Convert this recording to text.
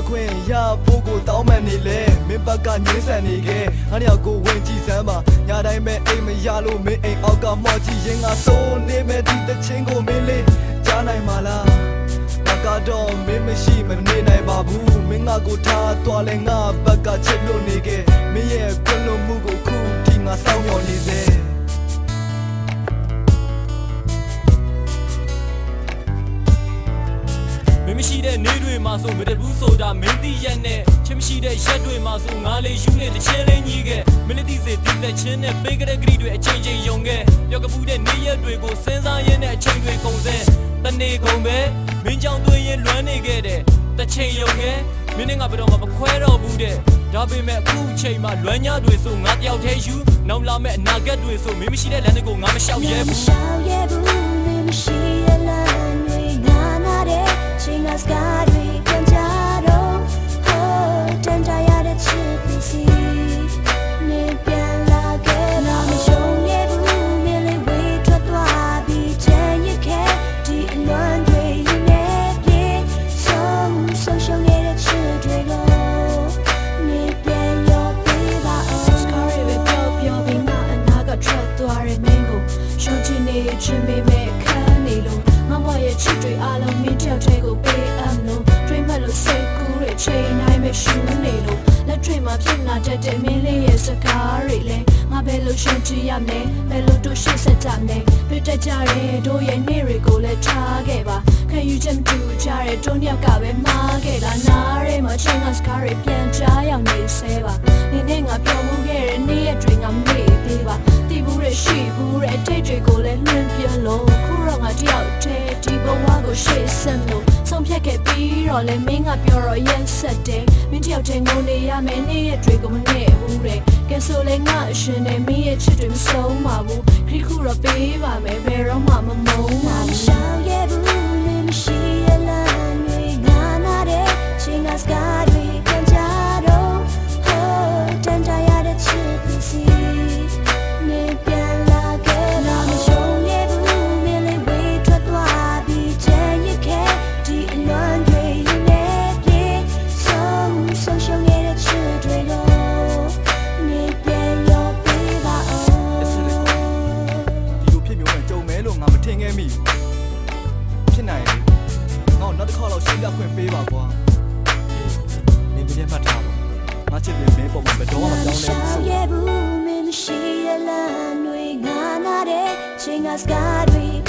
ခွင့်ရဖို့ကိုတောင်းမှန်နေလေမင်းဘက်ကညှင်းဆန်နေခဲ့အားရကိုဝင်ကြည့်စမ်းပါညတိုင်းပဲအိမ်မရလို့မင်းအိမ်အောက်ကမှော်ကြည့်ရင်ငါစိုးနေမဲ့ဒီတချင်းကိုမင်းလေးကြားနိုင်မှာလားငါကတော့မင်းမရှိမနေနိုင်ပါဘူးမင်းငါကိုထားသွားလဲငါဘက်ကချစ်လို့နေခဲ့မင်းရဲ့ကွလို့မှုကိုခုထိငါစောင့်မျှော်နေစေမင်းမရှိတဲ့နေတွေမှာဆိုမတဘူးဆိုတာမင်းသိရက်နဲ့ချင်းမရှိတဲ့ရက်တွေမှာဆိုငါလေးယူနေတချင်းလေးညီခဲ့မင်းသိစေတည်တဲ့ချင်းနဲ့ပေးကြတဲ့ဂရီတွေအချိန်ချင်းယုံခဲ့ပြောကပူတဲ့နေရက်တွေကိုစဉ်းစားရင်းနဲ့အချိန်တွေကုန်စဲတနေ့ကုန်ပဲမင်းကြောင့်တွေ့ရင်လွမ်းနေခဲ့တဲ့တချိန်ယုံခဲ့မင်းနဲ့ငါဘယ်တော့မှမခွဲတော့ဘူးတဲ့ဒါပေမဲ့အခုအချိန်မှာလွမ်းညတွေဆိုငါတယောက်တည်းယူနောက်လာမဲ့အနာဂတ်တွေဆိုမင်းမရှိတဲ့လမ်းတွေကိုငါမလျှောက်ရဲဘူးမင်းမရှိတဲ့လမ်းတွေငါနာတဲ့ချိန်ကစကားတွေပြန်ကြတော့ဟိုတန်ကြရတဲ့ချစ်ပစ္စည်းနေပြန်လာခဲ့လာမရှုံးရဘူးမင်းလေးဝေးထွက်သွားပြီးချမ်းရခဲ့ဒီအလွမ်းတွေရင်းနေပြေဆုံးရှုံးရတဲ့ချစ်တွေကိုနေပြန်ရောပေးပါအောင်စကားတွေပဲပြောပြီးငါအနာကထွက်သွားတဲ့မင်းကိုရှုံးချင်နေချင်ပေမဲ့ခံနေလို့ငါဘဝရဲ့ချစ်တွေအားလုံးမင်းတယောက်တည်းကိုပေးအပ်လို့တွေးမှတ်လို့စိတ်ကူးတဲ့ချိန်တိုင်းပဲရှူနေလို့လက်တွေမှာဖြစ်လာတတ်တဲ့မင်းလေးရဲ့စကားတွေလဲငါဘယ်လိုရှင်းကြည့်ရမလဲဘယ်လိုတို့ရှင်းဆက်ကြမလဲတွေ့တတ်ကြတဲ့တို့ရဲ့နေ့တွေကိုလည်းထားခဲ့ပါခံယူချက်တူကြတဲ့တို့နှစ်ယောက်ကပဲမှားခဲ့တာနားရဲမှာချိန်ကစကားတွေပြန်ကြားရောက်နေဆဲပါနေနဲ့ငါပြောမှုခဲ့တဲ့နေ့ရက်တွေငါမေ့သေးပါတီးဘူးတဲ့ရှိဘူးတဲ့အထိတ်တွေကိုလည်းလွန်ပြလို့ခုတော့ငါတယောက်တည်းဒီဘဝကိုရှေ့ဆက်လို့ဆုံးဖြတ်ခဲ့ပြီးတော့လည်းမင်းကပြောတော့ရက်ဆက်တယ်မင်းတယောက်တည်းငုံနေရမယ်နေ့ရက်တွေကိုမငဲ့ဘူးတဲ့ကဲဆိုလည်းငါအရှင်နဲ့မင်းရဲ့ချစ်တွေမဆုံးပါဘူးခရီးခုတော့ပေးပါမယ်ဘယ်တော့မှမမုန်းပါဘူးရှောင်ရဘူးမင်းမရှိရလမ်းတွေငါနာတဲ့ချိန်ကစကားတွေပြန်ကြတော့ဟိုတန်ကြရတဲ့ချစ်ပစ္စည်းနေပြန်လာခဲ့လာမရှုံးရဘူးမင်းလေးဝေးထွက်သွားပြီးချမ်းရခဲ့ဒီအလွမ်းတွေရင်းနေပြေဆုံးရှုံးရတဲ့ချစ်တွေကိုနေပြန်ရောပေးပါအောင်ဒီလိုဖြစ်မျိုးနဲ့ကြုံမဲလို့ငါမထင်ခဲ့မိဖြစ်နိုင်တယ်ငါနောက်တစ်ခါတော့ရှင်းပြခွင့်ပေးပါကွာမင်းပြည့်မှတ်ထားပါငါချစ်ပြီးမင်းပုံမှာဘယ်တော့မှမပြောင်းလဲဘူးဆိုမင်းမရှိရလမ်းတွေငါနာတဲ့ချိန်ကစကားတွေ